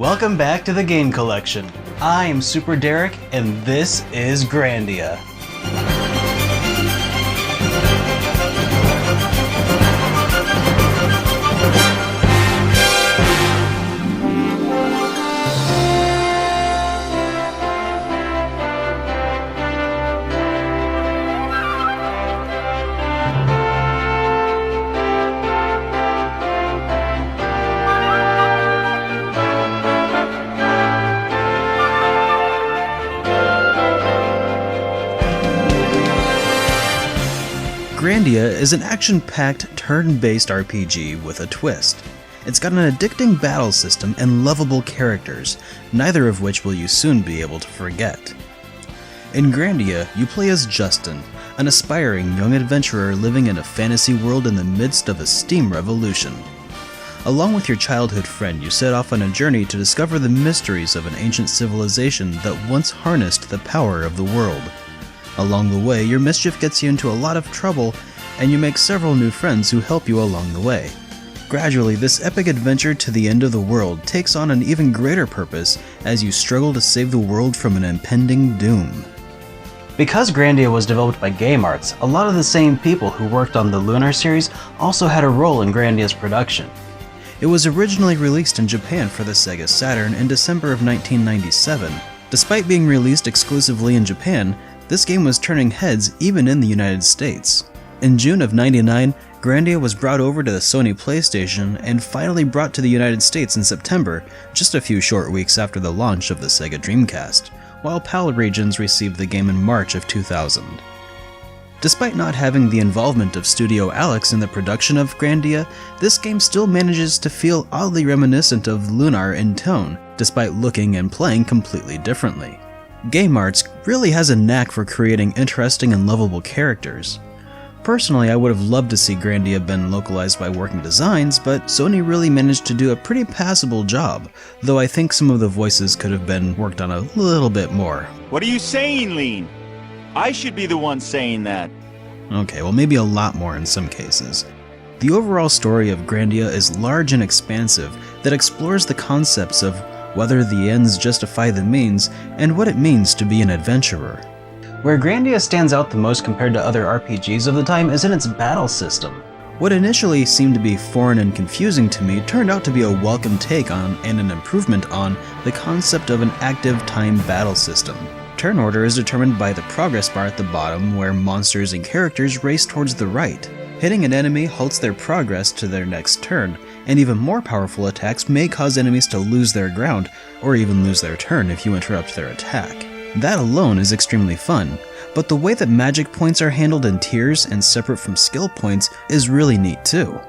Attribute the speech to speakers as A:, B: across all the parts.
A: Welcome back to the Game Collection. I am Super Derek, and this is Grandia. Grandia is an action-packed, turn-based RPG with a twist. It's got an addicting battle system and lovable characters, neither of which will you soon be able to forget. In Grandia, you play as Justin, an aspiring young adventurer living in a fantasy world in the midst of a steam revolution. Along with your childhood friend, you set off on a journey to discover the mysteries of an ancient civilization that once harnessed the power of the world. Along the way, your mischief gets you into a lot of trouble, and you make several new friends who help you along the way. Gradually, this epic adventure to the end of the world takes on an even greater purpose as you struggle to save the world from an impending doom. Because Grandia was developed by Game Arts, a lot of the same people who worked on the Lunar series also had a role in Grandia's production. It was originally released in Japan for the Sega Saturn in December of 1997. Despite being released exclusively in Japan, this game was turning heads even in the United States. In June of '99, Grandia was brought over to the Sony PlayStation and finally brought to the United States in September, just a few short weeks after the launch of the Sega Dreamcast, while PAL regions received the game in March of 2000. Despite not having the involvement of Studio Alex in the production of Grandia, this game still manages to feel oddly reminiscent of Lunar in tone, despite looking and playing completely differently. Game Arts really has a knack for creating interesting and lovable characters. Personally, I would have loved to see Grandia been localized by Working Designs, but Sony really managed to do a pretty passable job, though I think some of the voices could have been worked on a little bit more.
B: What are you saying, Lean? I should be the one saying that.
A: Okay, well maybe a lot more in some cases. The overall story of Grandia is large and expansive that explores the concepts of whether the ends justify the means, and what it means to be an adventurer. Where Grandia stands out the most compared to other RPGs of the time is in its battle system. What initially seemed to be foreign and confusing to me turned out to be a welcome take on and an improvement on the concept of an active time battle system. Turn order is determined by the progress bar at the bottom, where monsters and characters race towards the right. Hitting an enemy halts their progress to their next turn, and even more powerful attacks may cause enemies to lose their ground, or even lose their turn if you interrupt their attack. That alone is extremely fun, but the way that magic points are handled in tiers and separate from skill points is really neat too.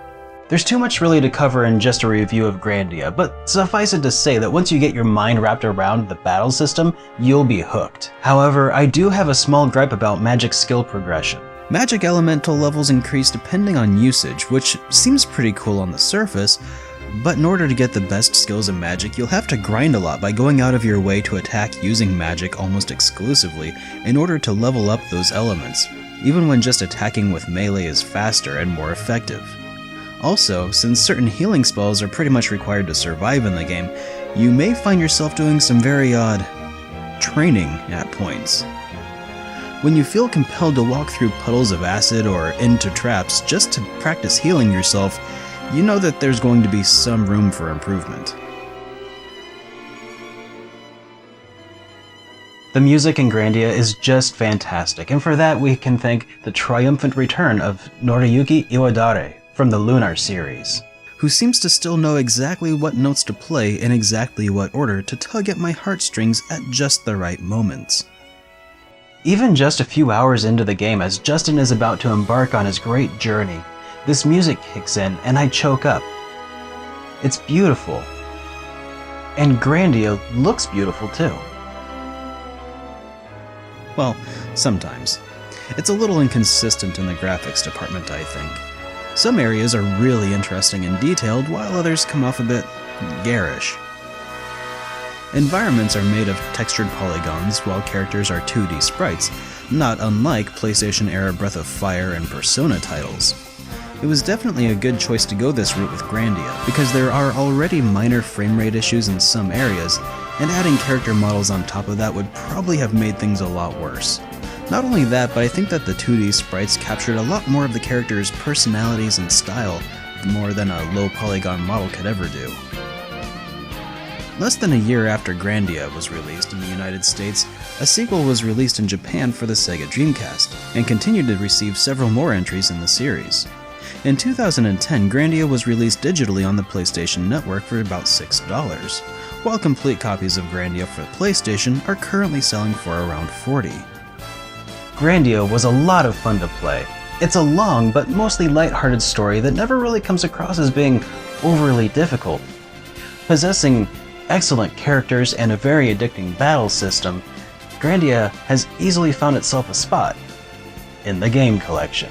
A: There's too much really to cover in just a review of Grandia, but suffice it to say that once you get your mind wrapped around the battle system, you'll be hooked. However, I do have a small gripe about magic skill progression. Magic elemental levels increase depending on usage, which seems pretty cool on the surface, but in order to get the best skills in magic, you'll have to grind a lot by going out of your way to attack using magic almost exclusively in order to level up those elements, even when just attacking with melee is faster and more effective. Also, since certain healing spells are pretty much required to survive in the game, you may find yourself doing some very odd training at points. When you feel compelled to walk through puddles of acid or into traps just to practice healing yourself, you know that there's going to be some room for improvement. The music in Grandia is just fantastic, and for that we can thank the triumphant return of Noriyuki Iwadare from the Lunar series, who seems to still know exactly what notes to play in exactly what order to tug at my heartstrings at just the right moments. Even just a few hours into the game, as Justin is about to embark on his great journey, this music kicks in and I choke up. It's beautiful. And Grandia looks beautiful too. Well, sometimes. It's a little inconsistent in the graphics department, I think. Some areas are really interesting and detailed, while others come off a bit garish. Environments are made of textured polygons, while characters are 2D sprites, not unlike PlayStation-era Breath of Fire and Persona titles. It It was definitely a good choice to go this route with Grandia, because there are already minor frame rate issues in some areas, and adding character models on top of that would probably have made things a lot worse. Not only that, but I think that the 2D sprites captured a lot more of the characters' personalities and style, more than a low polygon model could ever do. Less than a year after Grandia was released in the United States, a sequel was released in Japan for the Sega Dreamcast, and continued to receive several more entries in the series. In 2010, Grandia was released digitally on the PlayStation Network for about $6, while complete copies of Grandia for PlayStation are currently selling for around $40. Grandia was a lot of fun to play. It's a long but mostly lighthearted story that never really comes across as being overly difficult. Possessing excellent characters and a very addicting battle system, Grandia has easily found itself a spot in the game collection.